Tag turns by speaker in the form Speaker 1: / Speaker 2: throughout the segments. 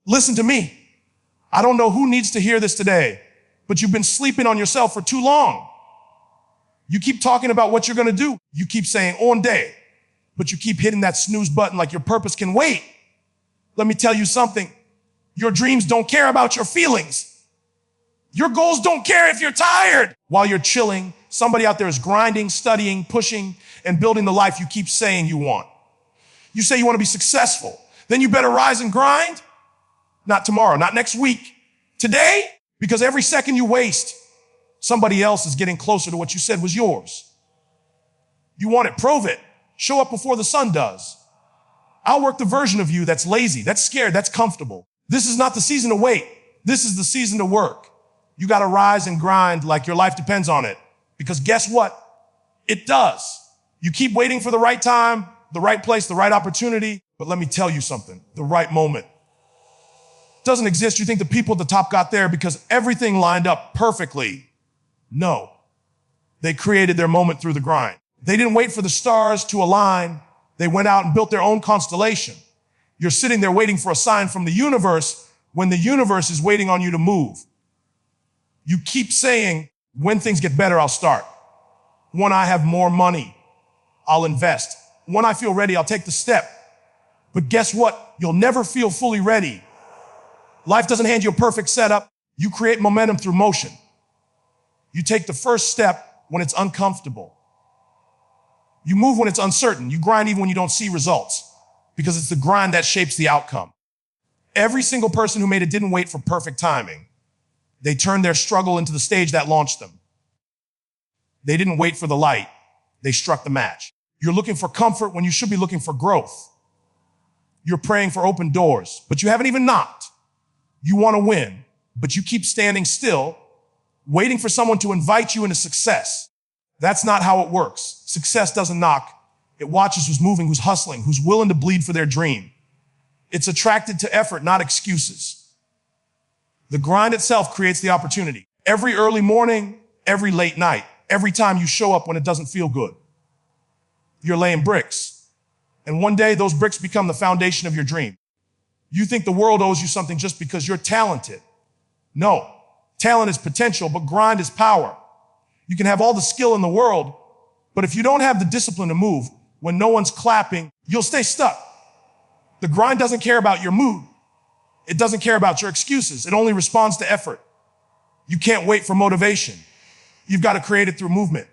Speaker 1: Listen to me. I don't know who needs to hear this today, but you've been sleeping on yourself for too long. You keep talking about what you're going to do. You keep saying on day, but you keep hitting that snooze button like your purpose can wait. Let me tell you something. Your dreams don't care about your feelings. Your goals don't care if you're tired. While you're chilling, somebody out there is grinding, studying, pushing, and building the life you keep saying you want. You say you want to be successful. Then you better rise and grind. Not tomorrow, not next week. Today, because every second you waste, somebody else is getting closer to what you said was yours. You want it, prove it. Show up before the sun does. I'll work the version of you that's lazy, that's scared, that's comfortable. This is not the season to wait. This is the season to work. You got to rise and grind like your life depends on it. Because guess what? It does. You keep waiting for the right time, the right place, the right opportunity. But let me tell you something, the right moment doesn't exist. You think the people at the top got there because everything lined up perfectly. No, they created their moment through the grind. They didn't wait for the stars to align. They went out and built their own constellation. You're sitting there waiting for a sign from the universe when the universe is waiting on you to move. You keep saying, when things get better, I'll start. When I have more money, I'll invest. When I feel ready, I'll take the step. But guess what? You'll never feel fully ready. Life doesn't hand you a perfect setup. You create momentum through motion. You take the first step when it's uncomfortable. You move when it's uncertain. You grind even when you don't see results, because it's the grind that shapes the outcome. Every single person who made it didn't wait for perfect timing. They turned their struggle into the stage that launched them. They didn't wait for the light. They struck the match. You're looking for comfort when you should be looking for growth. You're praying for open doors, but you haven't even knocked. You want to win, but you keep standing still, waiting for someone to invite you into success. That's not how it works. Success doesn't knock. It watches who's moving, who's hustling, who's willing to bleed for their dream. It's attracted to effort, not excuses. The grind itself creates the opportunity. Every early morning, every late night, every time you show up when it doesn't feel good, you're laying bricks. And one day, those bricks become the foundation of your dream. You think the world owes you something just because you're talented. No, talent is potential, but grind is power. You can have all the skill in the world, but if you don't have the discipline to move, when no one's clapping, you'll stay stuck. The grind doesn't care about your mood. It doesn't care about your excuses. It only responds to effort. You can't wait for motivation. You've got to create it through movement.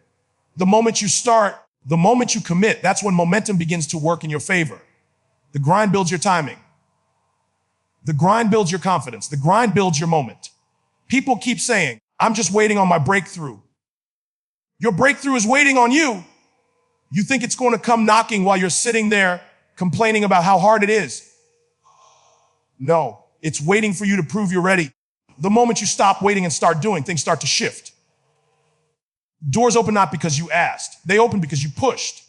Speaker 1: The moment you start, the moment you commit, that's when momentum begins to work in your favor. The grind builds your timing. The grind builds your confidence. The grind builds your moment. People keep saying, I'm just waiting on my breakthrough. Your breakthrough is waiting on you. You think it's going to come knocking while you're sitting there complaining about how hard it is. No, it's waiting for you to prove you're ready. The moment you stop waiting and start doing, things start to shift. Doors open not because you asked. They open because you pushed.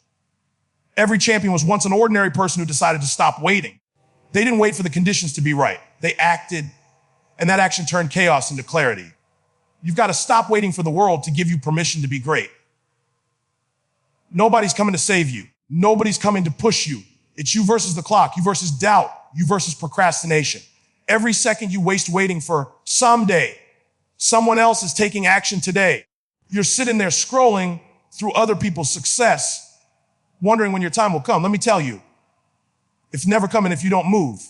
Speaker 1: Every champion was once an ordinary person who decided to stop waiting. They didn't wait for the conditions to be right. They acted, and that action turned chaos into clarity. You've got to stop waiting for the world to give you permission to be great. Nobody's coming to save you. Nobody's coming to push you. It's you versus the clock, you versus doubt, you versus procrastination. Every second you waste waiting for someday, someone else is taking action today. You're sitting there scrolling through other people's success, wondering when your time will come. Let me tell you, it's never coming if you don't move.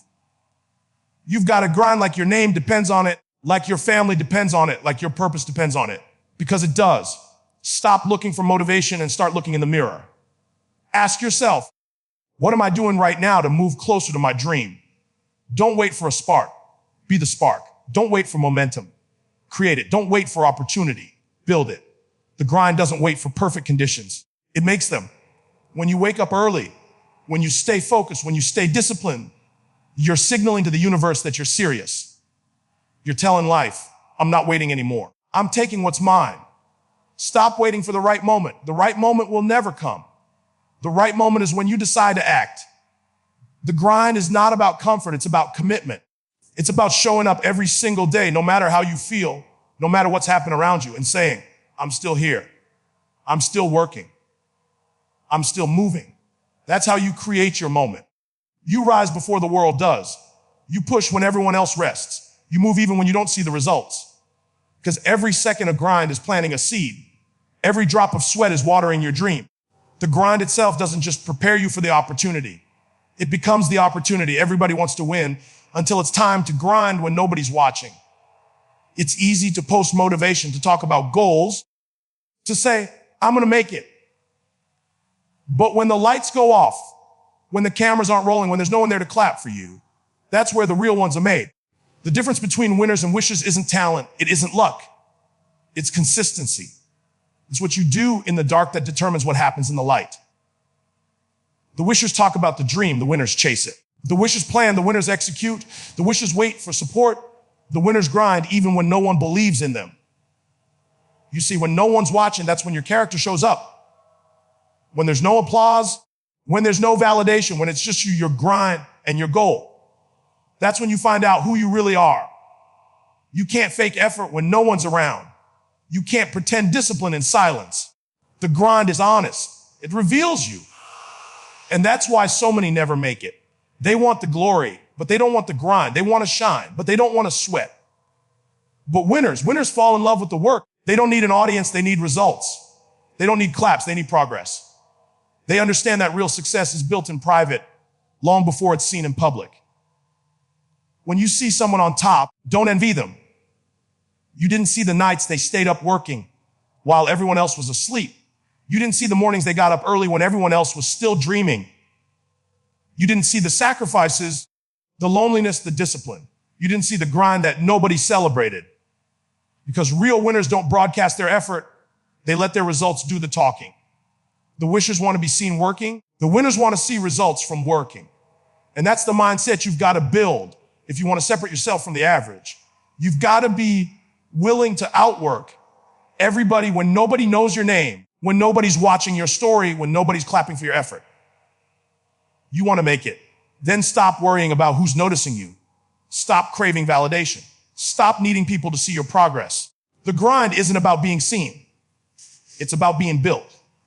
Speaker 1: You've got to grind like your name depends on it, like your family depends on it, like your purpose depends on it, because it does. Stop looking for motivation and start looking in the mirror. Ask yourself, what am I doing right now to move closer to my dream? Don't wait for a spark. Be the spark. Don't wait for momentum. Create it. Don't wait for opportunity. Build it. The grind doesn't wait for perfect conditions. It makes them. When you wake up early, when you stay focused, when you stay disciplined, you're signaling to the universe that you're serious. You're telling life, I'm not waiting anymore. I'm taking what's mine. Stop waiting for the right moment. The right moment will never come. The right moment is when you decide to act. The grind is not about comfort. It's about commitment. It's about showing up every single day, no matter how you feel, no matter what's happening around you, and saying, I'm still here. I'm still working. I'm still moving. That's how you create your moment. You rise before the world does. You push when everyone else rests. You move even when you don't see the results. Because every second of grind is planting a seed. Every drop of sweat is watering your dream. The grind itself doesn't just prepare you for the opportunity. It becomes the opportunity. Everybody wants to win until it's time to grind when nobody's watching. It's easy to post motivation, to talk about goals, to say, I'm going to make it. But when the lights go off, when the cameras aren't rolling, when there's no one there to clap for you, that's where the real ones are made. The difference between winners and wishers isn't talent. It isn't luck. It's consistency. It's what you do in the dark that determines what happens in the light. The wishers talk about the dream. The winners chase it. The wishers plan. The winners execute. The wishers wait for support. The winners grind even when no one believes in them. You see, when no one's watching, that's when your character shows up. When there's no applause, when there's no validation, when it's just you, your grind and your goal. That's when you find out who you really are. You can't fake effort when no one's around. You can't pretend discipline in silence. The grind is honest. It reveals you. And that's why so many never make it. They want the glory, but they don't want the grind. They want to shine, but they don't want to sweat. But winners fall in love with the work. They don't need an audience. They need results. They don't need claps. They need progress. They understand that real success is built in private long before it's seen in public. When you see someone on top, don't envy them. You didn't see the nights they stayed up working while everyone else was asleep. You didn't see the mornings they got up early when everyone else was still dreaming. You didn't see the sacrifices, the loneliness, the discipline. You didn't see the grind that nobody celebrated. Because real winners don't broadcast their effort. They let their results do the talking. The wishers want to be seen working. The winners want to see results from working. And that's the mindset you've got to build if you want to separate yourself from the average. You've got to be willing to outwork everybody when nobody knows your name, when nobody's watching your story, when nobody's clapping for your effort. You want to make it. Then stop worrying about who's noticing you. Stop craving validation. Stop needing people to see your progress. The grind isn't about being seen. It's about being built.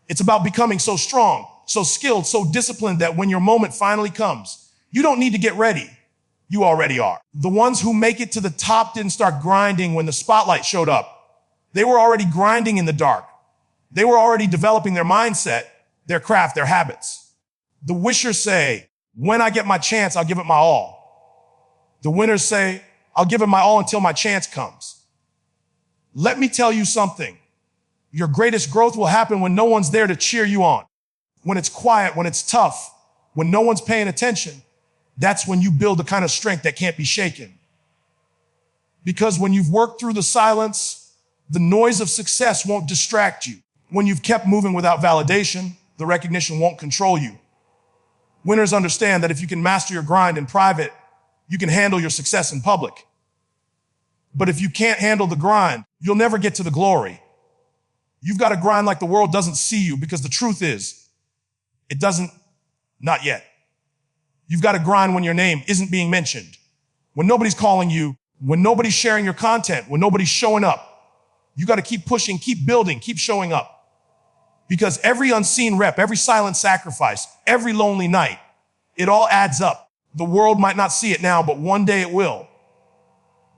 Speaker 1: It's about becoming so strong, so skilled, so disciplined that when your moment finally comes, you don't need to get ready. You already are. The ones who make it to the top didn't start grinding when the spotlight showed up. They were already grinding in the dark. They were already developing their mindset, their craft, their habits. The wishers say, when I get my chance, I'll give it my all. The winners say, I'll give it my all until my chance comes. Let me tell you something. Your greatest growth will happen when no one's there to cheer you on. When it's quiet, when it's tough, when no one's paying attention, that's when you build the kind of strength that can't be shaken. Because when you've worked through the silence, the noise of success won't distract you. When you've kept moving without validation, the recognition won't control you. Winners understand that if you can master your grind in private, you can handle your success in public. But if you can't handle the grind, you'll never get to the glory. You've got to grind like the world doesn't see you, because the truth is, it doesn't, not yet. You've got to grind when your name isn't being mentioned, when nobody's calling you, when nobody's sharing your content, when nobody's showing up. You got to keep pushing, keep building, keep showing up. Because every unseen rep, every silent sacrifice, every lonely night, it all adds up. The world might not see it now, but one day it will.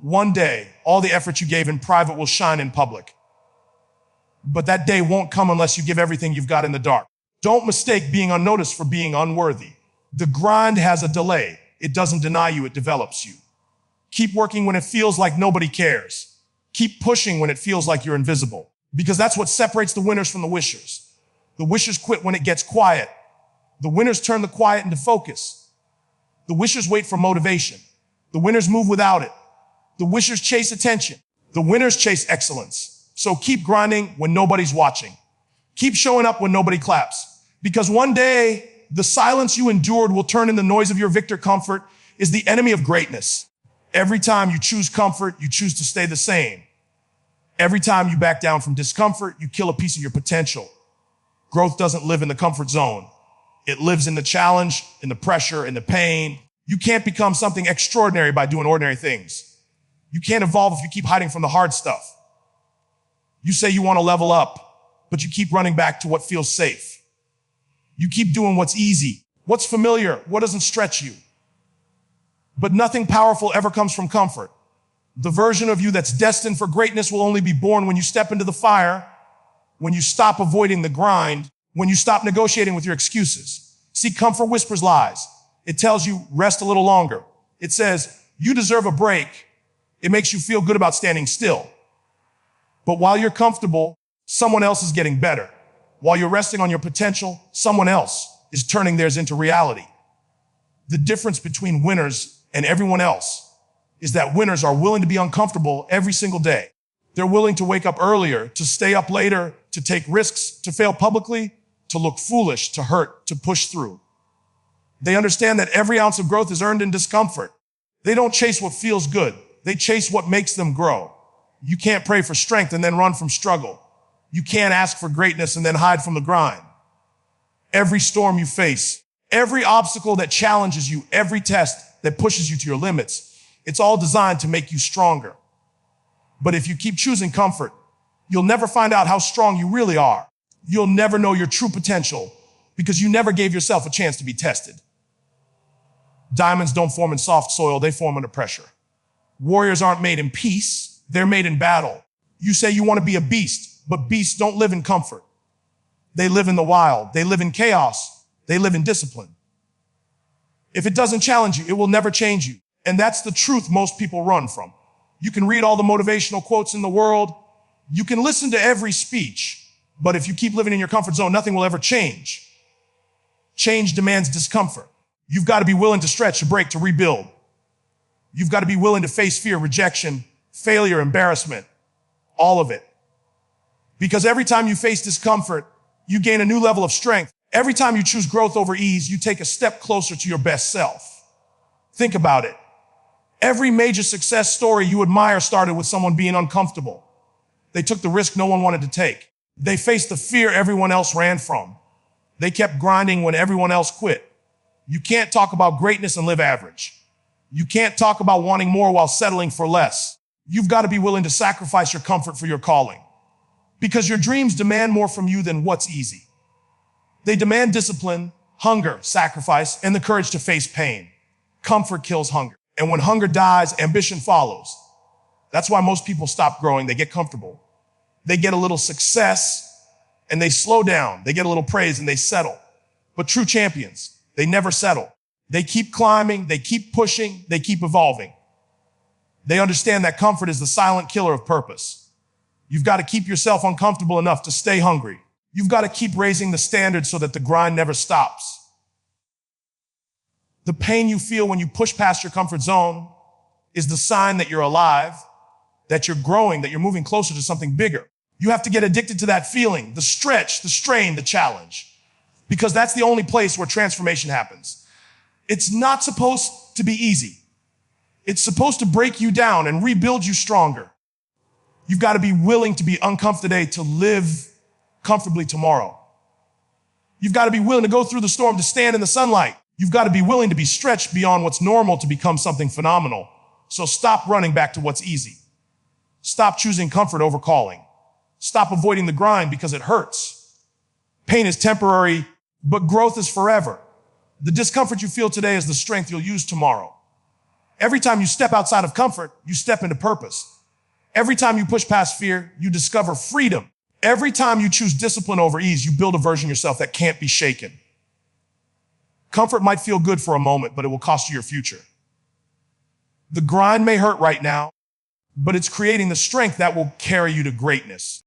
Speaker 1: One day, all the effort you gave in private will shine in public. But that day won't come unless you give everything you've got in the dark. Don't mistake being unnoticed for being unworthy. The grind has a delay. It doesn't deny you, it develops you. Keep working when it feels like nobody cares. Keep pushing when it feels like you're invisible. Because that's what separates the winners from the wishers. The wishers quit when it gets quiet. The winners turn the quiet into focus. The wishers wait for motivation. The winners move without it. The wishers chase attention. The winners chase excellence. So keep grinding when nobody's watching. Keep showing up when nobody claps. Because one day, the silence you endured will turn in the noise of your victor. Comfort is the enemy of greatness. Every time you choose comfort, you choose to stay the same. Every time you back down from discomfort, you kill a piece of your potential. Growth doesn't live in the comfort zone. It lives in the challenge, in the pressure, in the pain. You can't become something extraordinary by doing ordinary things. You can't evolve if you keep hiding from the hard stuff. You say you want to level up, but you keep running back to what feels safe. You keep doing what's easy, what's familiar, what doesn't stretch you. But nothing powerful ever comes from comfort. The version of you that's destined for greatness will only be born when you step into the fire, when you stop avoiding the grind, when you stop negotiating with your excuses. See, comfort whispers lies. It tells you rest a little longer. It says you deserve a break. It makes you feel good about standing still. But while you're comfortable, someone else is getting better. While you're resting on your potential, someone else is turning theirs into reality. The difference between winners and everyone else is that winners are willing to be uncomfortable every single day. They're willing to wake up earlier, to stay up later, to take risks, to fail publicly, to look foolish, to hurt, to push through. They understand that every ounce of growth is earned in discomfort. They don't chase what feels good. They chase what makes them grow. You can't pray for strength and then run from struggle. You can't ask for greatness and then hide from the grind. Every storm you face, every obstacle that challenges you, every test that pushes you to your limits, it's all designed to make you stronger. But if you keep choosing comfort, you'll never find out how strong you really are. You'll never know your true potential because you never gave yourself a chance to be tested. Diamonds don't form in soft soil, they form under pressure. Warriors aren't made in peace, they're made in battle. You say you want to be a beast, but beasts don't live in comfort. They live in the wild, they live in chaos, they live in discipline. If it doesn't challenge you, it will never change you. And that's the truth most people run from. You can read all the motivational quotes in the world. You can listen to every speech. But if you keep living in your comfort zone, nothing will ever change. Change demands discomfort. You've got to be willing to stretch, to break, to rebuild. You've got to be willing to face fear, rejection, failure, embarrassment, all of it. Because every time you face discomfort, you gain a new level of strength. Every time you choose growth over ease, you take a step closer to your best self. Think about it. Every major success story you admire started with someone being uncomfortable. They took the risk no one wanted to take. They faced the fear everyone else ran from. They kept grinding when everyone else quit. You can't talk about greatness and live average. You can't talk about wanting more while settling for less. You've got to be willing to sacrifice your comfort for your calling. Because your dreams demand more from you than what's easy. They demand discipline, hunger, sacrifice, and the courage to face pain. Comfort kills hunger. And when hunger dies, ambition follows. That's why most people stop growing. They get comfortable. They get a little success and they slow down. They get a little praise and they settle. But true champions, they never settle. They keep climbing. They keep pushing. They keep evolving. They understand that comfort is the silent killer of purpose. You've got to keep yourself uncomfortable enough to stay hungry. You've got to keep raising the standard so that the grind never stops. The pain you feel when you push past your comfort zone is the sign that you're alive, that you're growing, that you're moving closer to something bigger. You have to get addicted to that feeling, the stretch, the strain, the challenge, because that's the only place where transformation happens. It's not supposed to be easy. It's supposed to break you down and rebuild you stronger. You've got to be willing to be uncomfortable today to live comfortably tomorrow. You've got to be willing to go through the storm, to stand in the sunlight. You've got to be willing to be stretched beyond what's normal to become something phenomenal. So stop running back to what's easy. Stop choosing comfort over calling. Stop avoiding the grind because it hurts. Pain is temporary, but growth is forever. The discomfort you feel today is the strength you'll use tomorrow. Every time you step outside of comfort, you step into purpose. Every time you push past fear, you discover freedom. Every time you choose discipline over ease, you build a version of yourself that can't be shaken. Comfort might feel good for a moment, but it will cost you your future. The grind may hurt right now, but it's creating the strength that will carry you to greatness.